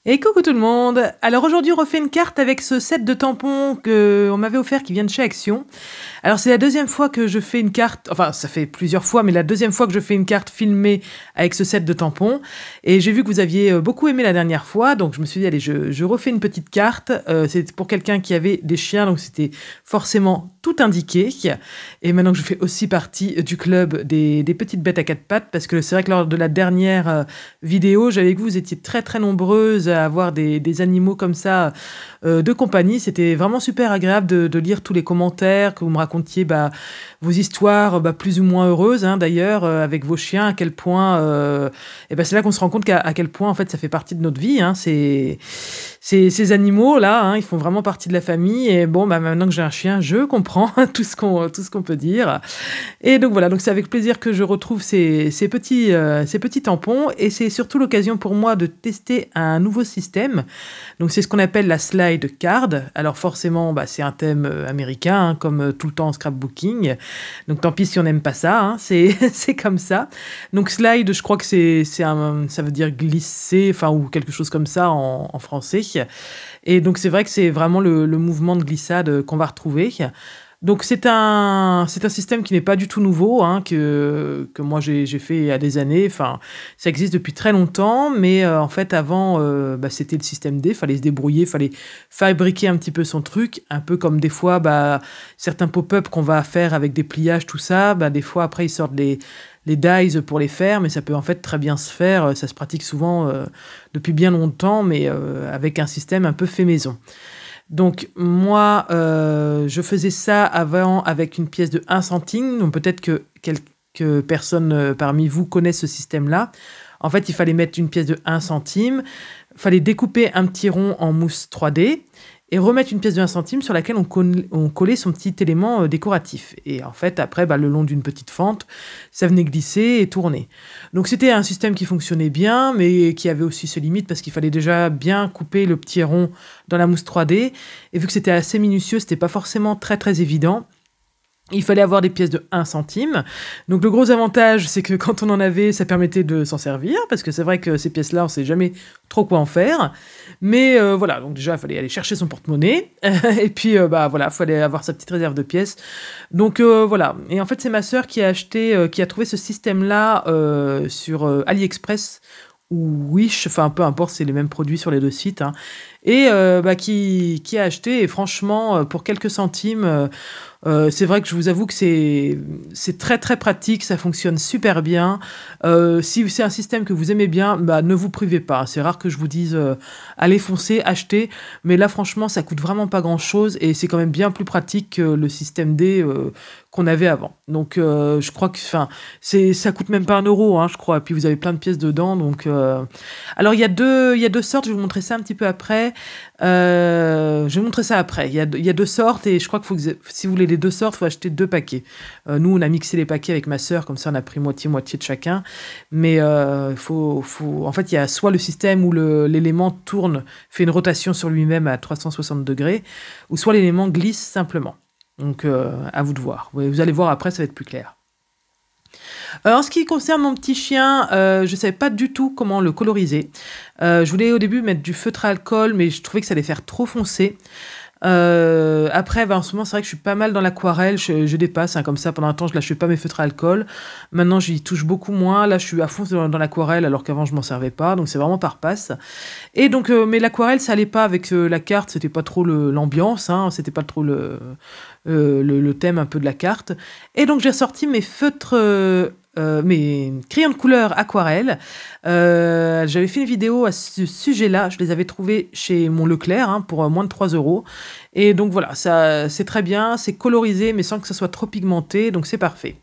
Et coucou tout le monde! Alors aujourd'hui, on refait une carte avec ce set de tampons qu'on m'avait offert qui vient de chez Action. Alors c'est la deuxième fois que je fais une carte, enfin ça fait plusieurs fois, mais la deuxième fois que je fais une carte filmée avec ce set de tampons. Et j'ai vu que vous aviez beaucoup aimé la dernière fois, donc je me suis dit, allez, je refais une petite carte. C'est pour quelqu'un qui avait des chiens, donc c'était forcément tout indiqué. Et maintenant que je fais aussi partie du club des petites bêtes à quatre pattes, parce que c'est vrai que lors de la dernière vidéo, j'avais vu que vous étiez très très nombreuses à avoir des animaux comme ça de compagnie. C'était vraiment super agréable de lire tous les commentaires, que vous me racontiez vos histoires plus ou moins heureuses, hein, d'ailleurs, avec vos chiens, à quel point... et ben c'est là qu'on se rend compte à quel point, en fait, ça fait partie de notre vie. Hein, ces animaux-là, hein, ils font vraiment partie de la famille. Et bon, maintenant que j'ai un chien, je comprends tout ce qu'on peut dire. Et donc voilà, donc c'est avec plaisir que je retrouve ces petits tampons. Et c'est surtout l'occasion pour moi de tester un nouveau système. Donc c'est ce qu'on appelle la slide card. Alors forcément, c'est un thème américain, hein, comme tout le temps en scrapbooking. Donc tant pis si on n'aime pas ça, hein, c'est comme ça. Donc slide, je crois que ça veut dire glisser, enfin ou quelque chose comme ça en français. Et donc c'est vrai que c'est vraiment le mouvement de glissade qu'on va retrouver. Donc c'est un système qui n'est pas du tout nouveau, hein, que moi j'ai fait il y a des années. Enfin, ça existe depuis très longtemps, mais en fait avant, c'était le système D. Fallait se débrouiller, fallait fabriquer un petit peu son truc, un peu comme des fois certains pop-up qu'on va faire avec des pliages, tout ça. Des fois après ils sortent les dies pour les faire, mais ça peut en fait très bien se faire. Ça se pratique souvent depuis bien longtemps, mais avec un système un peu fait maison. Donc moi, je faisais ça avant avec une pièce de 1 centime. Donc peut-être que quelques personnes parmi vous connaissent ce système-là. En fait, il fallait mettre une pièce de 1 centime, il fallait découper un petit rond en mousse 3D et remettre une pièce de 1 centime sur laquelle on collait son petit élément décoratif. Et en fait, après, le long d'une petite fente, ça venait glisser et tourner. Donc c'était un système qui fonctionnait bien, mais qui avait aussi ses limites parce qu'il fallait déjà bien couper le petit rond dans la mousse 3D. Et vu que c'était assez minutieux, c'était pas forcément très très évident. Il fallait avoir des pièces de 1 centime. Donc le gros avantage, c'est que quand on en avait, ça permettait de s'en servir, parce que c'est vrai que ces pièces-là, on sait jamais trop quoi en faire. Mais voilà, donc déjà, il fallait aller chercher son porte-monnaie, et puis voilà, il fallait avoir sa petite réserve de pièces. Donc voilà, et en fait, c'est ma sœur qui a trouvé ce système-là sur AliExpress, ou Wish, enfin peu importe, c'est les mêmes produits sur les deux sites, hein, et qui a acheté, et franchement, pour quelques centimes... c'est vrai que je vous avoue que c'est très très pratique, ça fonctionne super bien. Si c'est un système que vous aimez bien, ne vous privez pas. C'est rare que je vous dise allez foncer, achetez. Mais là franchement, ça coûte vraiment pas grand chose et c'est quand même bien plus pratique que le système D qu'on avait avant. Donc je crois que ça coûte même pas 1 euro, hein, je crois. Et puis vous avez plein de pièces dedans. Donc alors il y a deux sortes. Je vais vous montrer ça un petit peu après. Je vais vous montrer ça après. Il y a deux sortes et je crois que si vous voulez les deux sortes, il faut acheter 2 paquets. Nous, on a mixé les paquets avec ma sœur, comme ça on a pris moitié-moitié de chacun. Mais en fait, il y a soit le système où l'élément tourne, fait une rotation sur lui-même à 360 degrés, ou soit l'élément glisse simplement. Donc à vous de voir. Vous allez voir après, ça va être plus clair. En ce qui concerne mon petit chien, je ne savais pas du tout comment le coloriser. Je voulais au début mettre du feutre à alcool, mais je trouvais que ça allait faire trop foncé. Après, en ce moment, c'est vrai que je suis pas mal dans l'aquarelle, je dépasse, hein, comme ça, pendant un temps, je lâchais pas mes feutres à alcool. Maintenant, j'y touche beaucoup moins. Là, je suis à fond dans l'aquarelle, alors qu'avant, je m'en servais pas. Donc, c'est vraiment par passe. Et donc, mais l'aquarelle, ça allait pas avec la carte. C'était pas trop l'ambiance, hein, c'était pas trop le thème un peu de la carte. Et donc, j'ai ressorti mes feutres... mes crayons de couleur aquarelle. J'avais fait une vidéo à ce sujet-là. Je les avais trouvés chez mon Leclerc, hein, pour moins de 3 euros. Et donc voilà, ça, c'est très bien, c'est colorisé, mais sans que ça soit trop pigmenté, donc c'est parfait.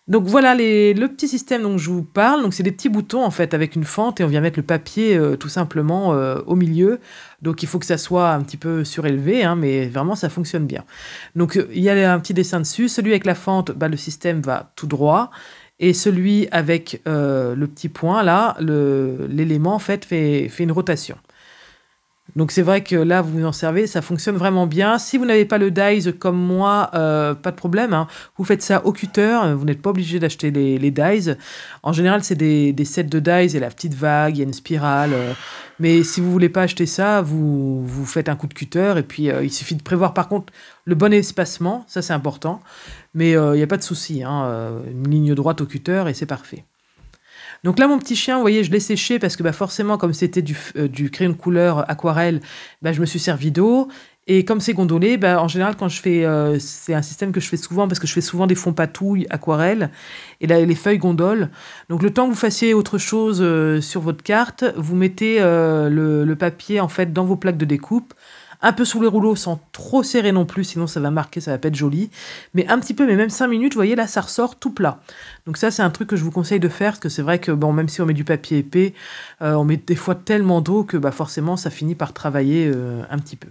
Donc voilà le petit système dont je vous parle. Donc c'est des petits boutons en fait avec une fente et on vient mettre le papier tout simplement au milieu. Donc il faut que ça soit un petit peu surélevé, hein, mais vraiment ça fonctionne bien. Donc il y a un petit dessin dessus. Celui avec la fente, le système va tout droit. Et celui avec le petit point là, l'élément en fait fait une rotation. Donc c'est vrai que là, vous vous en servez, ça fonctionne vraiment bien. Si vous n'avez pas le dies comme moi, pas de problème, hein. Vous faites ça au cutter, vous n'êtes pas obligé d'acheter les dies. En général, c'est des sets de dies et la petite vague, il y a une spirale. Mais si vous voulez pas acheter ça, vous faites un coup de cutter et puis il suffit de prévoir par contre le bon espacement, ça c'est important. Mais il n'y a pas de souci, hein, une ligne droite au cutter et c'est parfait. Donc là, mon petit chien, vous voyez, je l'ai séché parce que bah, forcément, comme c'était du crayon de couleur aquarelle, bah, je me suis servi d'eau. Et comme c'est gondolé, bah, en général, quand je fais... c'est un système que je fais souvent parce que je fais souvent des fonds patouilles aquarelle. Et là, les feuilles gondolent. Donc le temps que vous fassiez autre chose sur votre carte, vous mettez le papier en fait dans vos plaques de découpe. Un peu sous les rouleaux sans trop serrer non plus, sinon ça va marquer, ça va pas être joli. Mais un petit peu, mais même 5 minutes, vous voyez là, ça ressort tout plat. Donc ça, c'est un truc que je vous conseille de faire, parce que c'est vrai que bon, même si on met du papier épais, on met des fois tellement d'eau que bah, forcément, ça finit par travailler un petit peu.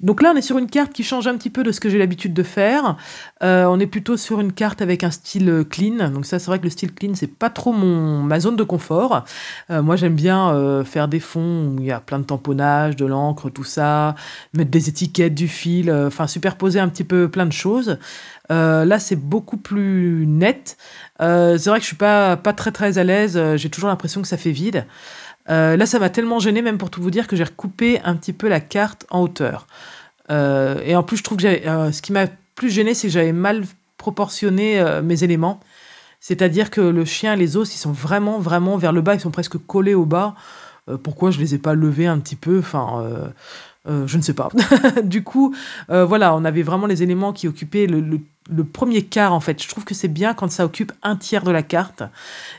Donc là, on est sur une carte qui change un petit peu de ce que j'ai l'habitude de faire. On est plutôt sur une carte avec un style clean. Donc ça, c'est vrai que le style clean, c'est pas trop ma zone de confort. Moi, j'aime bien faire des fonds où il y a plein de tamponnage, de l'encre, tout ça, mettre des étiquettes, du fil, enfin superposer un petit peu plein de choses. Là, c'est beaucoup plus net. C'est vrai que je suis pas très très à l'aise. J'ai toujours l'impression que ça fait vide. Là, ça m'a tellement gêné, même pour tout vous dire, que j'ai recoupé un petit peu la carte en hauteur. Et en plus, je trouve que ce qui m'a plus gêné, c'est que j'avais mal proportionné mes éléments. C'est-à-dire que le chien et les os, ils sont vraiment, vraiment vers le bas, ils sont presque collés au bas. Pourquoi je les ai pas levés un petit peu? Enfin, je ne sais pas. Du coup, voilà, on avait vraiment les éléments qui occupaient le premier quart, en fait. Je trouve que c'est bien quand ça occupe un tiers de la carte.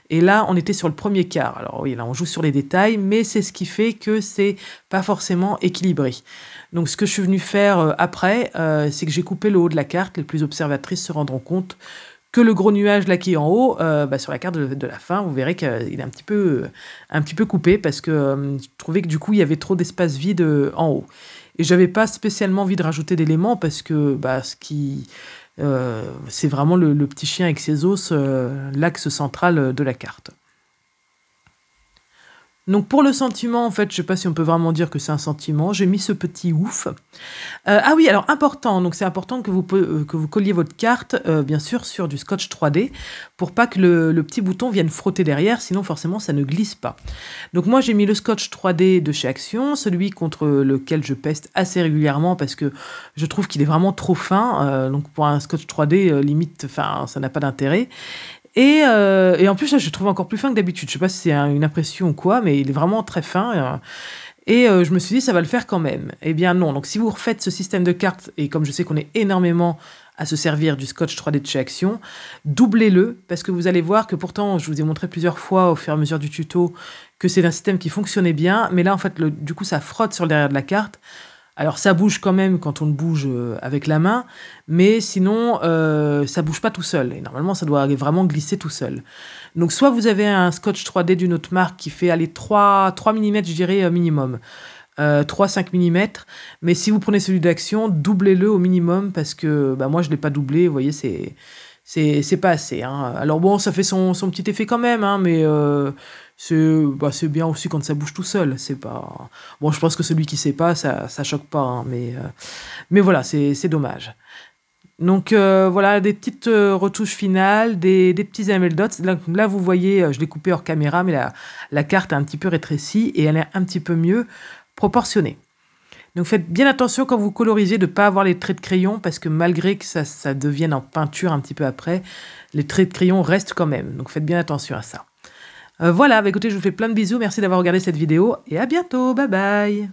Et là, on était sur le premier quart. Alors oui, là, on joue sur les détails, mais c'est ce qui fait que c'est pas forcément équilibré. Donc, ce que je suis venu faire après, c'est que j'ai coupé le haut de la carte. Les plus observatrices se rendront compte que le gros nuage là qui est en haut, bah, sur la carte de la fin, vous verrez qu'il est un petit peu coupé parce que je trouvais que du coup, il y avait trop d'espace vide en haut. Et j'avais pas spécialement envie de rajouter d'éléments parce que bah, c'est vraiment le petit chien avec ses os, l'axe central de la carte. Donc pour le sentiment, en fait, je sais pas si on peut vraiment dire que c'est un sentiment, j'ai mis ce petit ouf. Ah oui, alors important, donc c'est important que vous colliez votre carte, bien sûr, sur du scotch 3D, pour pas que le petit bouton vienne frotter derrière, sinon forcément ça ne glisse pas. Donc moi j'ai mis le scotch 3D de chez Action, celui contre lequel je peste assez régulièrement parce que je trouve qu'il est vraiment trop fin, donc pour un scotch 3D, limite, enfin ça n'a pas d'intérêt. Et en plus, là, je le trouve encore plus fin que d'habitude. Je sais pas si c'est une impression ou quoi, mais il est vraiment très fin. Je me suis dit, ça va le faire quand même. Eh bien non. Donc si vous refaites ce système de cartes, et comme je sais qu'on est énormément à se servir du scotch 3D de chez Action, doublez-le, parce que vous allez voir que pourtant, je vous ai montré plusieurs fois au fur et à mesure du tuto que c'est un système qui fonctionnait bien, mais là, en fait, du coup, ça frotte sur le derrière de la carte. Alors ça bouge quand même quand on le bouge avec la main, mais sinon ça bouge pas tout seul. Et normalement ça doit vraiment glisser tout seul. Donc soit vous avez un scotch 3D d'une autre marque qui fait aller 3 mm je dirais minimum. 3-5 mm, mais si vous prenez celui d'Action, doublez-le au minimum parce que bah, moi je ne l'ai pas doublé, vous voyez, c'est pas assez. Hein. Alors bon, ça fait son petit effet quand même, hein, mais c'est bien aussi quand ça bouge tout seul. C'est pas... Bon, je pense que celui qui sait pas, ça choque pas, hein, mais voilà, c'est dommage. Donc voilà, des petites retouches finales, des petits enamel dots. Là, vous voyez, je l'ai coupé hors caméra, mais la carte est un petit peu rétrécie et elle est un petit peu mieux proportionnée. Donc faites bien attention quand vous colorisez de ne pas avoir les traits de crayon parce que malgré que ça devienne en peinture un petit peu après, les traits de crayon restent quand même. Donc faites bien attention à ça. Voilà, bah écoutez, je vous fais plein de bisous. Merci d'avoir regardé cette vidéo et à bientôt. Bye bye.